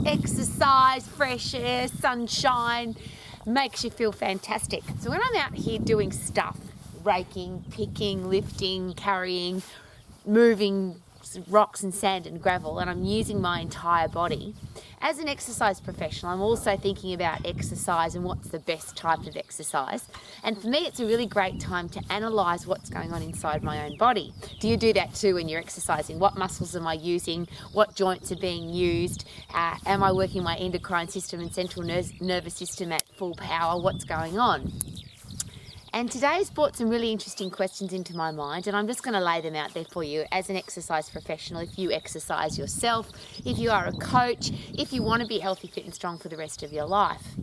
Exercise, fresh air, sunshine, makes you feel fantastic. So when I'm out here doing stuff, raking, picking, lifting, carrying, moving rocks and sand and gravel, and I'm using my entire body, as an exercise professional, I'm also thinking about exercise and what's the best type of exercise. And for me, it's a really great time to analyse what's going on inside my own body. Do you do that too when you're exercising? What muscles am I using? What joints are being used? Am I working my endocrine system and central nervous system at full power? What's going on? And today's brought some really interesting questions into my mind, and I'm just going to lay them out there for you as an exercise professional. If you exercise yourself, if you are a coach, if you want to be healthy, fit and strong for the rest of your life.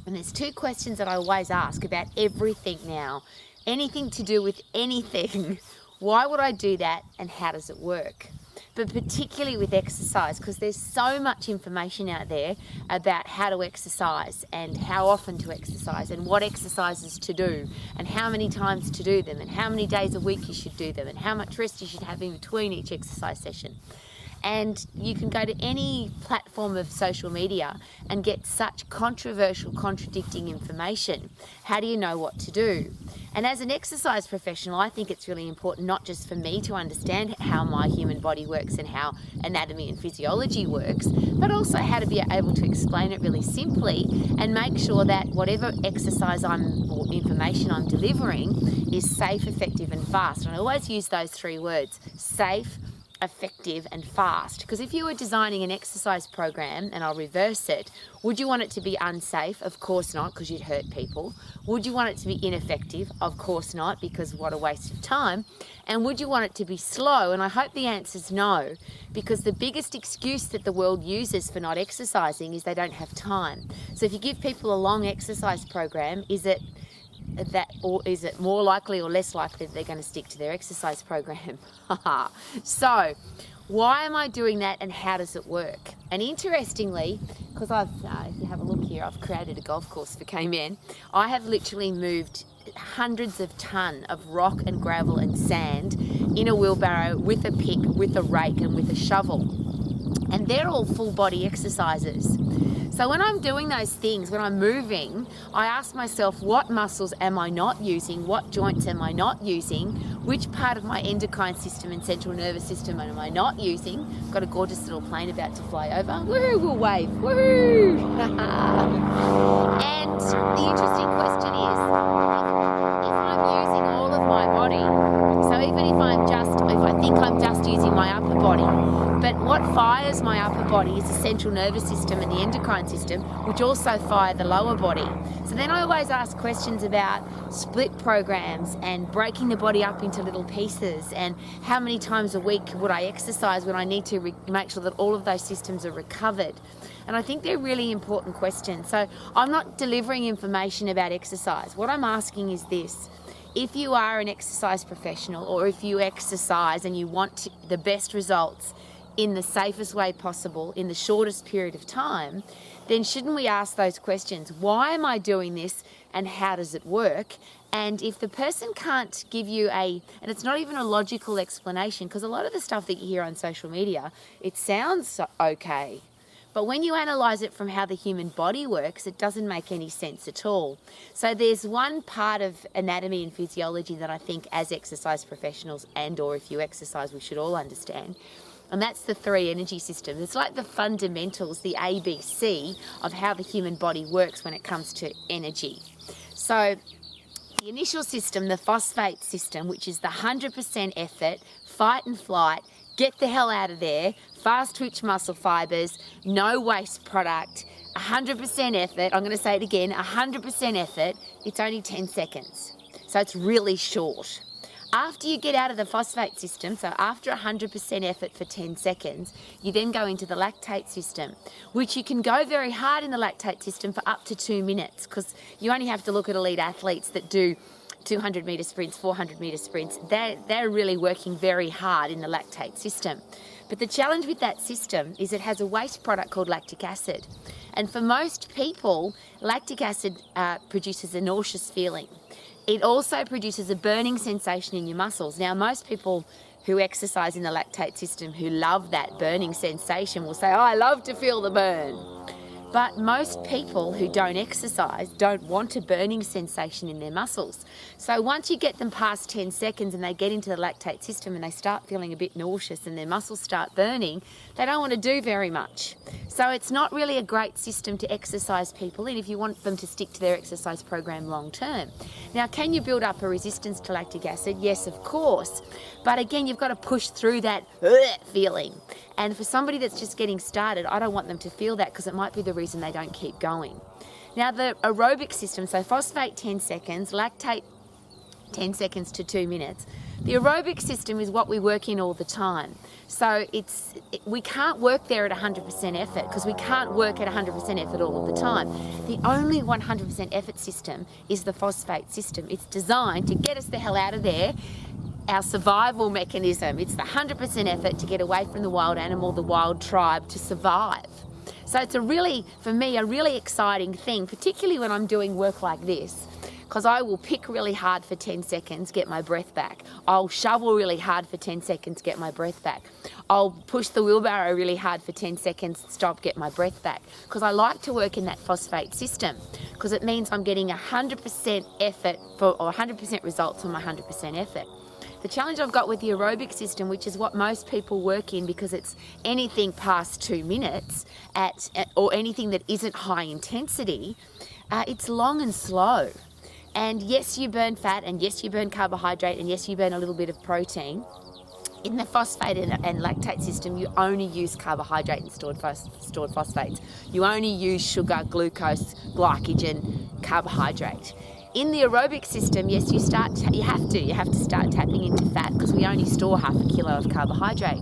And there's two questions that I always ask about everything now. Anything to do with anything. Why would I do that, and how does it work? But particularly with exercise, because there's so much information out there about how to exercise and how often to exercise and what exercises to do and how many times to do them and how many days a week you should do them and how much rest you should have in between each exercise session. And you can go to any platform of social media and get such controversial, contradicting information. How do you know what to do? And as an exercise professional, I think it's really important not just for me to understand how my human body works and how anatomy and physiology works, but also how to be able to explain it really simply and make sure that whatever exercise or information I'm delivering is safe, effective and fast. And I always use those three words: safe, effective and fast. Because if you were designing an exercise program, and I'll reverse it, would you want it to be unsafe? Of course not, because you'd hurt people. Would you want it to be ineffective? Of course not, because what a waste of time. And would you want it to be slow? And I hope the answer is no, because the biggest excuse that the world uses for not exercising is they don't have time. So if you give people a long exercise program, is it more likely or less likely that they're going to stick to their exercise program? So why am I doing that, and how does it work? And interestingly, because if you have a look here, I've created a golf course for K-Men. I have literally moved hundreds of tons of rock and gravel and sand in a wheelbarrow with a pick, with a rake and with a shovel. And they're all full body exercises. So when I'm doing those things, when I'm moving, I ask myself, what muscles am I not using? What joints am I not using? Which part of my endocrine system and central nervous system am I not using? I've got a gorgeous little plane about to fly over. Woohoo, we'll wave. Woohoo! And the interesting question is, if I'm using all of my body, so even if I think I'm just using my upper body, but what fires my upper body is the central nervous system and the endocrine system, which also fire the lower body. So then I always ask questions about split programs and breaking the body up into little pieces, and how many times a week would I exercise when I need to make sure that all of those systems are recovered. And I think they're really important questions. So I'm not delivering information about exercise. What I'm asking is this: if you are an exercise professional, or if you exercise and you want the best results in the safest way possible, in the shortest period of time, then shouldn't we ask those questions? Why am I doing this, and how does it work? And if the person can't give you and it's not even a logical explanation, because a lot of the stuff that you hear on social media, it sounds okay. But when you analyse it from how the human body works, it doesn't make any sense at all. So there's one part of anatomy and physiology that I think as exercise professionals, and or if you exercise, we should all understand. And that's the three energy systems. It's like the fundamentals, the ABC of how the human body works when it comes to energy. So the initial system, the phosphate system, which is the 100% effort, fight and flight, get the hell out of there, fast twitch muscle fibers, no waste product, 100% effort. I'm going to say it again, 100% effort. It's only 10 seconds. So it's really short. After you get out of the phosphate system, so after 100% effort for 10 seconds, you then go into the lactate system, which you can go very hard in the lactate system for up to 2 minutes, because you only have to look at elite athletes that do 200 metre sprints, 400 metre sprints. They're really working very hard in the lactate system. But the challenge with that system is it has a waste product called lactic acid. And for most people, lactic acid produces a nauseous feeling. It also produces a burning sensation in your muscles. Now, most people who exercise in the lactate system, who love that burning sensation, will say, oh, I love to feel the burn. But most people who don't exercise don't want a burning sensation in their muscles. So once you get them past 10 seconds and they get into the lactate system and they start feeling a bit nauseous and their muscles start burning, they don't want to do very much. So it's not really a great system to exercise people in if you want them to stick to their exercise program long term. Now, can you build up a resistance to lactic acid? Yes, of course. But again, you've got to push through that feeling. And for somebody that's just getting started, I don't want them to feel that because it might be the reason they don't keep going. Now, the aerobic system, so phosphate 10 seconds, lactate 10 seconds to 2 minutes. The aerobic system is what we work in all the time. So we can't work there at 100% effort because we can't work at 100% effort all of the time. The only 100% effort system is the phosphate system. It's designed to get us the hell out of there. Our survival mechanism. It's the 100% effort to get away from the wild animal, the wild tribe, to survive. So it's for me, a really exciting thing, particularly when I'm doing work like this, because I will pick really hard for 10 seconds, get my breath back. I'll shovel really hard for 10 seconds, get my breath back. I'll push the wheelbarrow really hard for 10 seconds, stop, get my breath back. Because I like to work in that phosphate system, because it means I'm getting 100% effort or 100% results on my 100% effort. The challenge I've got with the aerobic system, which is what most people work in because it's anything past 2 minutes or anything that isn't high intensity, it's long and slow. And yes, you burn fat, and yes, you burn carbohydrate, and yes, you burn a little bit of protein. In the phosphate and lactate system, you only use carbohydrate and stored phosphates. You only use sugar, glucose, glycogen, carbohydrate. In the aerobic system, yes, you have to start tapping into fat because we only store half a kilo of carbohydrate.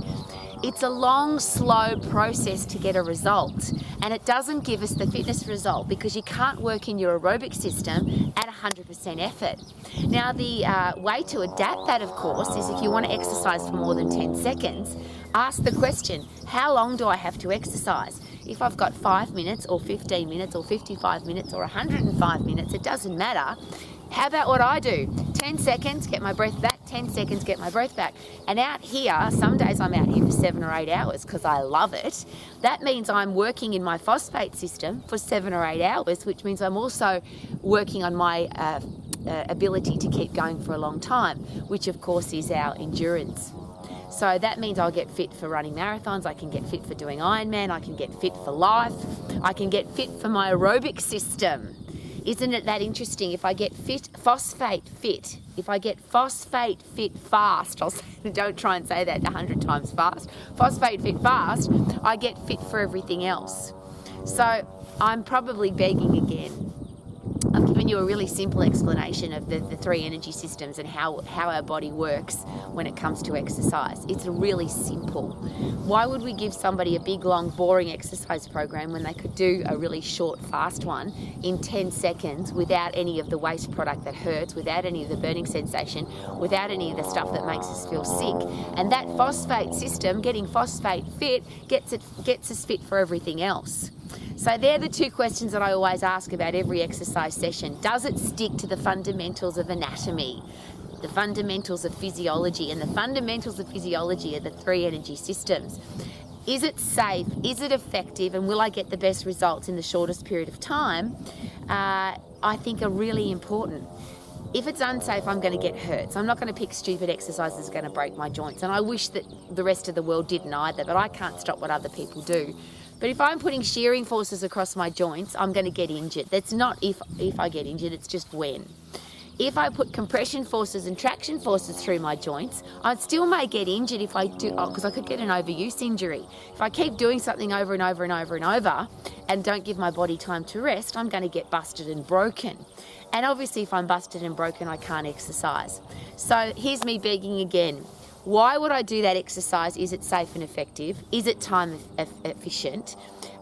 It's a long, slow process to get a result, and it doesn't give us the fitness result because you can't work in your aerobic system at 100% effort. Now, the way to adapt that, of course, is if you want to exercise for more than 10 seconds, ask the question, how long do I have to exercise? If I've got 5 minutes or 15 minutes or 55 minutes or 105 minutes, it doesn't matter. How about what I do? 10 seconds, get my breath back, 10 seconds, get my breath back. And out here, some days I'm out here for 7 or 8 hours because I love it. That means I'm working in my phosphate system for 7 or 8 hours, which means I'm also working on my ability to keep going for a long time, which of course is our endurance. So that means I'll get fit for running marathons, I can get fit for doing Ironman, I can get fit for life, I can get fit for my aerobic system. Isn't it that interesting? If I get phosphate fit fast, don't try and say that 100 times fast, phosphate fit fast, I get fit for everything else. So I'm probably begging again. I've given you a really simple explanation of the 3 energy systems and how our body works when it comes to exercise. It's really simple. Why would we give somebody a big, long, boring exercise program when they could do a really short, fast one in 10 seconds without any of the waste product that hurts, without any of the burning sensation, without any of the stuff that makes us feel sick? And that phosphate system, getting phosphate fit, gets us fit for everything else. So they're the 2 questions that I always ask about every exercise session. Does it stick to the fundamentals of anatomy, the fundamentals of physiology? And the fundamentals of physiology are the 3 energy systems. Is it safe? Is it effective? And will I get the best results in the shortest period of time? I think are really important. If it's unsafe, I'm going to get hurt. So I'm not going to pick stupid exercises that's going to break my joints. And I wish that the rest of the world didn't either, but I can't stop what other people do. But if I'm putting shearing forces across my joints, I'm going to get injured. That's not if I get injured, it's just when. If I put compression forces and traction forces through my joints, I still may get injured if I do, because I could get an overuse injury. If I keep doing something over and over and over and over and don't give my body time to rest, I'm going to get busted and broken. And obviously if I'm busted and broken, I can't exercise. So here's me begging again. Why would I do that exercise? Is it safe and effective? Is it time efficient?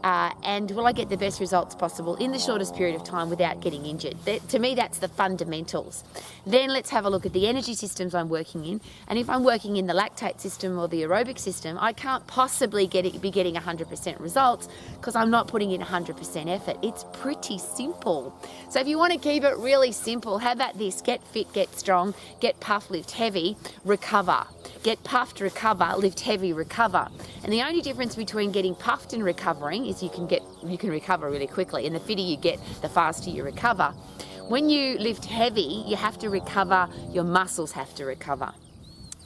and will I get the best results possible in the shortest period of time without getting injured? To me, that's the fundamentals. Then let's have a look at the energy systems I'm working in, and if I'm working in the lactate system or the aerobic system, I can't possibly be getting 100% results because I'm not putting in 100% effort. It's pretty simple. So if you want to keep it really simple, how about this? Get fit, get strong, get puff, lift heavy, recover. Get puffed, recover, lift heavy, recover. And the only difference between getting puffed and recovering is you can recover really quickly, and the fitter you get, the faster you recover. When you lift heavy, you have to recover, your muscles have to recover.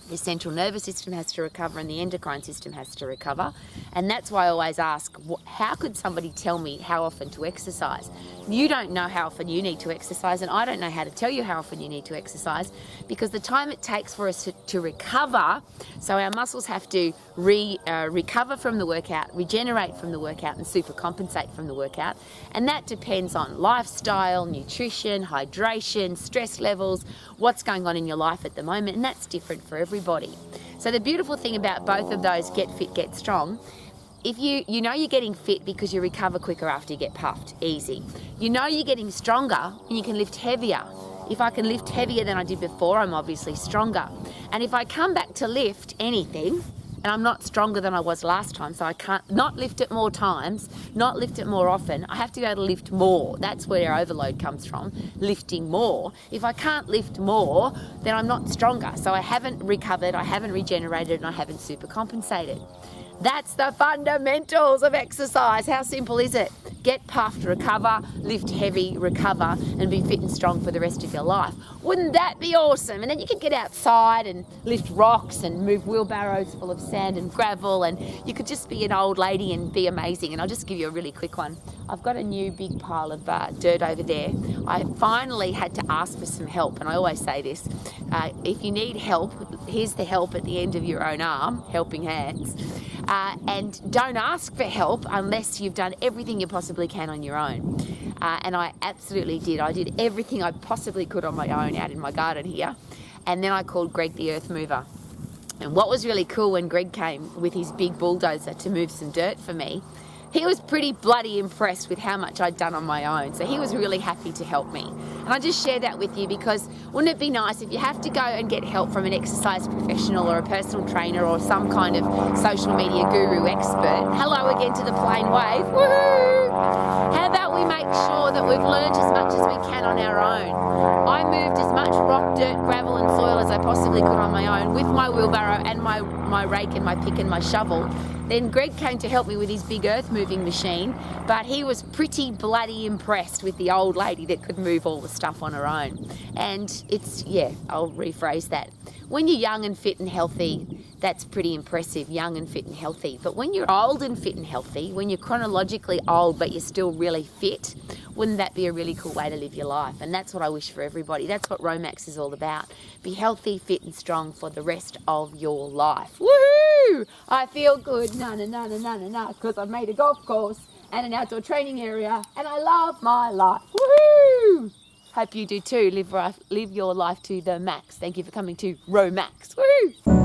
The central nervous system has to recover and the endocrine system has to recover. And that's why I always ask, how could somebody tell me how often to exercise? You don't know how often you need to exercise, and I don't know how to tell you how often you need to exercise, because the time it takes for us to recover, so our muscles have to recover from the workout, regenerate from the workout, and supercompensate from the workout. And that depends on lifestyle, nutrition, hydration, stress levels, what's going on in your life at the moment, and that's different for everybody. So the beautiful thing about both of those, get fit, get strong, if you know you're getting fit because you recover quicker after you get puffed, easy. You know you're getting stronger and you can lift heavier. If I can lift heavier than I did before, I'm obviously stronger. And if I come back to lift anything, and I'm not stronger than I was last time, so I can't not lift it more times, not lift it more often, I have to go to lift more. That's where overload comes from, lifting more. If I can't lift more, then I'm not stronger. So I haven't recovered, I haven't regenerated, and I haven't supercompensated. That's the fundamentals of exercise. How simple is it? Get puffed, recover, lift heavy, recover, and be fit and strong for the rest of your life. Wouldn't that be awesome? And then you can get outside and lift rocks and move wheelbarrows full of sand and gravel, and you could just be an old lady and be amazing. And I'll just give you a really quick one. I've got a new big pile of dirt over there. I finally had to ask for some help, and I always say this, if you need help, here's the help at the end of your own arm, helping hands. And don't ask for help unless you've done everything you possibly can on your own. And I absolutely did. I did everything I possibly could on my own out in my garden here. And then I called Greg the earth mover. And what was really cool when Greg came with his big bulldozer to move some dirt for me, he was pretty bloody impressed with how much I'd done on my own. So he was really happy to help me. And I just share that with you because wouldn't it be nice if you have to go and get help from an exercise professional or a personal trainer or some kind of social media guru expert? Hello again to the plane wave. Woohoo! How about we make sure that we've learned as much as we can on our own? I moved as much rock, dirt, gravel and soil as I possibly could on my own with my wheelbarrow and my rake and my pick and my shovel. Then Greg came to help me with his big earth moving machine, but he was pretty bloody impressed with the old lady that could move all the stuff on her own. And I'll rephrase that. When you're young and fit and healthy, that's pretty impressive, young and fit and healthy. But when you're old and fit and healthy, when you're chronologically old but you're still really fit, wouldn't that be a really cool way to live your life? And that's what I wish for everybody. That's what Romax is all about. Be healthy, fit and strong for the rest of your life. Woohoo! I feel good, because I've made a golf course and an outdoor training area and I love my life. Woohoo! Hope you do too. Live your life to the max. Thank you for coming to Romax. Woohoo!